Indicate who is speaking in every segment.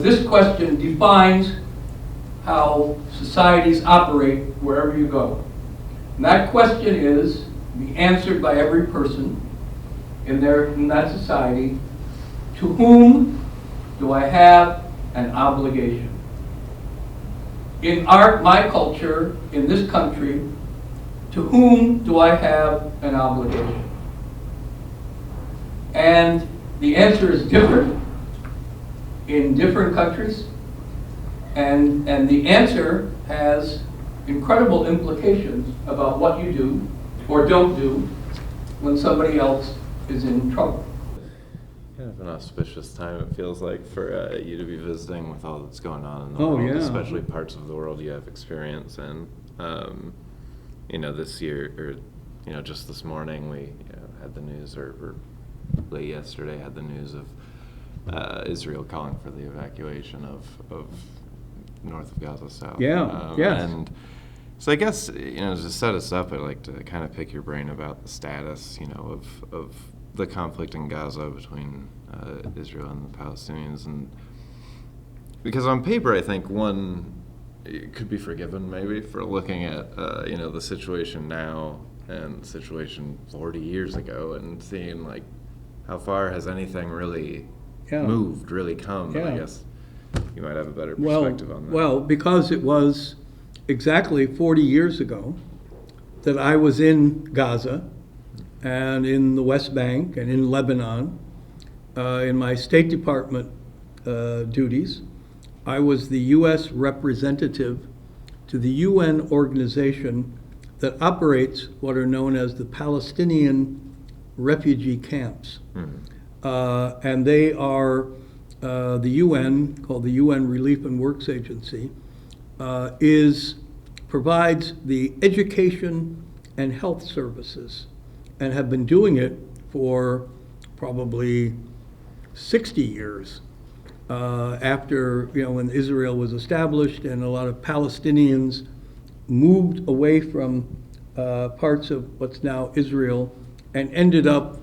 Speaker 1: this question defines how societies operate wherever you go. And that question is be answered by every person in that society. To whom do I have an obligation? In my culture, in this country, to whom do I have an obligation? And the answer is different in different countries, and the answer has incredible implications about what you do or don't do when somebody else is in trouble.
Speaker 2: Kind of an auspicious time, it feels like, for you to be visiting with all that's going on in the world,
Speaker 3: yeah.
Speaker 2: especially parts of the world you have experience in. This year, or just this morning, we had the news, or late yesterday, had the news of Israel calling for the evacuation of north of Gaza South.
Speaker 3: Yeah, yes.
Speaker 2: And so I guess, to set us up, I'd like to kind of pick your brain about the status, of the conflict in Gaza between Israel and the Palestinians. And because on paper, I think it could be forgiven maybe for looking at, the situation now and the situation 40 years ago and seeing like how far has anything really moved, really come.
Speaker 3: Yeah.
Speaker 2: I guess you might have a better perspective on that.
Speaker 3: Well, because it was exactly 40 years ago that I was in Gaza and in the West Bank and in Lebanon in my State Department duties. I was the U.S. representative to the UN organization that operates what are known as the Palestinian refugee camps. And they are the UN, called the UN Relief and Works Agency, provides the education and health services and have been doing it for probably 60 years after, when Israel was established and a lot of Palestinians moved away from parts of what's now Israel and ended up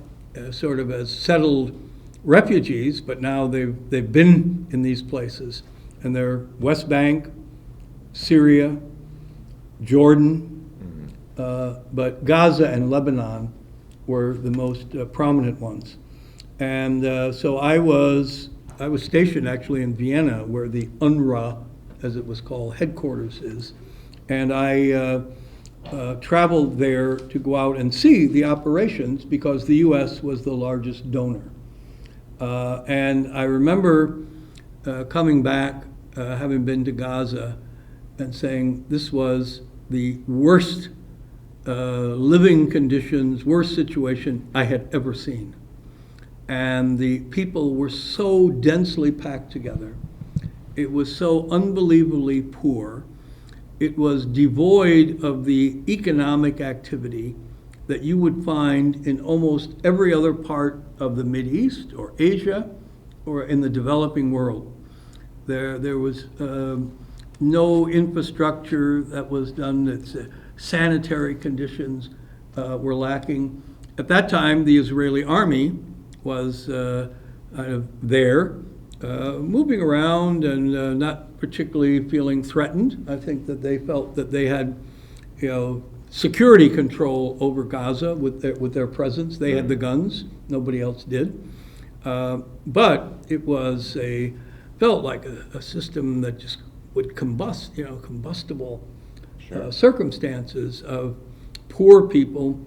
Speaker 3: sort of as settled refugees, but now they've been in these places, and they're West Bank, Syria, Jordan, but Gaza and Lebanon were the most prominent ones. And so I was stationed actually in Vienna, where the UNRWA, as it was called, headquarters is, and I traveled there to go out and see the operations because the U.S. was the largest donor. And I remember coming back, having been to Gaza, and saying this was the worst living conditions, worst situation I had ever seen. And the people were so densely packed together. It was so unbelievably poor. It was devoid of the economic activity that you would find in almost every other part of the Mideast or Asia or in the developing world. There was no infrastructure that was done. Sanitary conditions were lacking. At that time, the Israeli army was there, moving around and not particularly feeling threatened. I think that they felt that they had, security control over Gaza with their presence. They had the guns, nobody else did. But it felt like a system that just would combust, combustible circumstances of poor people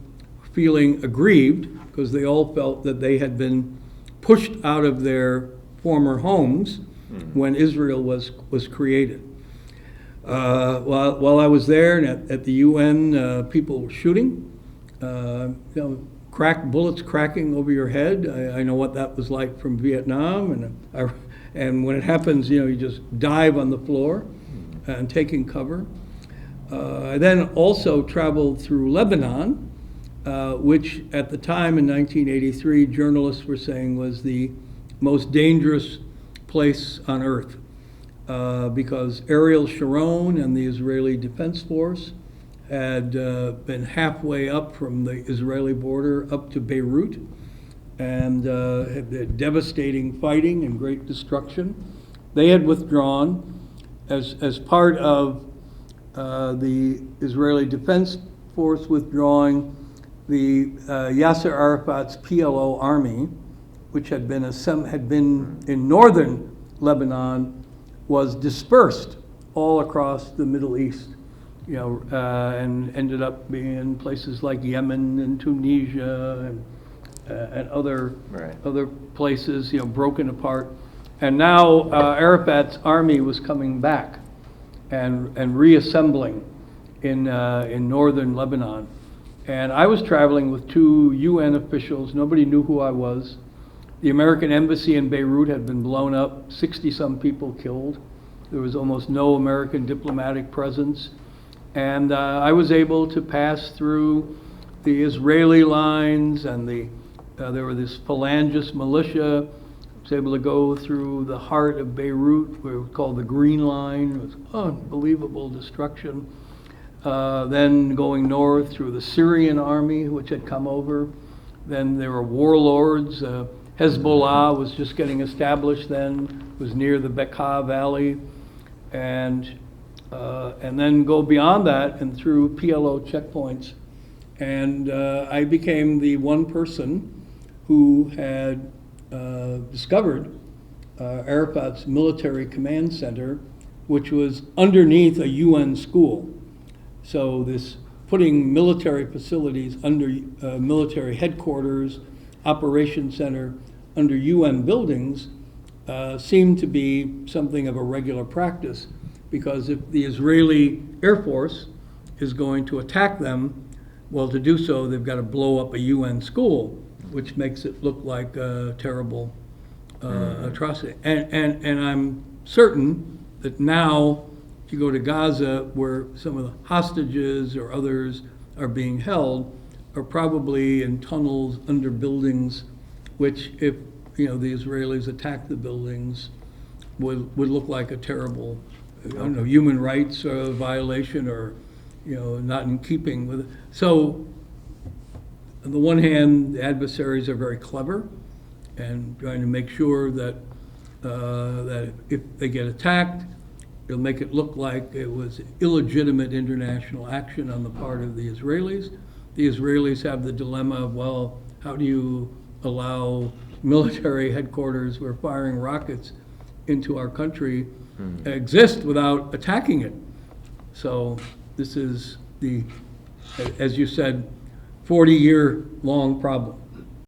Speaker 3: feeling aggrieved because they all felt that they had been pushed out of their former homes when Israel was created. While I was there and at the UN, people were shooting, bullets cracking over your head. I know what that was like from Vietnam, and when it happens, you just dive on the floor and taking cover. I then also traveled through Lebanon, which at the time in 1983, journalists were saying was the most dangerous place on earth because Ariel Sharon and the Israeli Defense Force had been halfway up from the Israeli border up to Beirut and had devastating fighting and great destruction. They had withdrawn as part of the Israeli Defense Force withdrawing. The Yasser Arafat's PLO army, which had been in northern Lebanon, was dispersed all across the Middle East, and ended up being in places like Yemen and Tunisia and other places, broken apart. And now Arafat's army was coming back and reassembling in northern Lebanon. And I was traveling with 2 UN officials. Nobody knew who I was. The American embassy in Beirut had been blown up, 60-some people killed. There was almost no American diplomatic presence. And I was able to pass through the Israeli lines, and there were this Phalangist militia. I was able to go through the heart of Beirut, where it was called the Green Line. It was unbelievable destruction. Then going north through the Syrian army, which had come over. Then there were warlords. Hezbollah was just getting established then, was near the Bekaa Valley. And then go beyond that and through PLO checkpoints. And I became the one person who had discovered Arafat's military command center, which was underneath a UN school. So this putting military facilities under military headquarters, operation center, under UN buildings seemed to be something of a regular practice, because if the Israeli Air Force is going to attack them, well, to do so, they've got to blow up a UN school, which makes it look like a terrible atrocity. And I'm certain that now, if you go to Gaza, where some of the hostages or others are being held, are probably in tunnels under buildings, which, if the Israelis attack the buildings, would look like a terrible, human rights violation, or not in keeping with it. So, on the one hand, the adversaries are very clever and trying to make sure that that if they get attacked, they'll make it look like it was illegitimate international action on the part of the Israelis. The Israelis have the dilemma of, well, how do you allow military headquarters who are firing rockets into our country exist without attacking it? So this is the, as you said, 40-year long problem.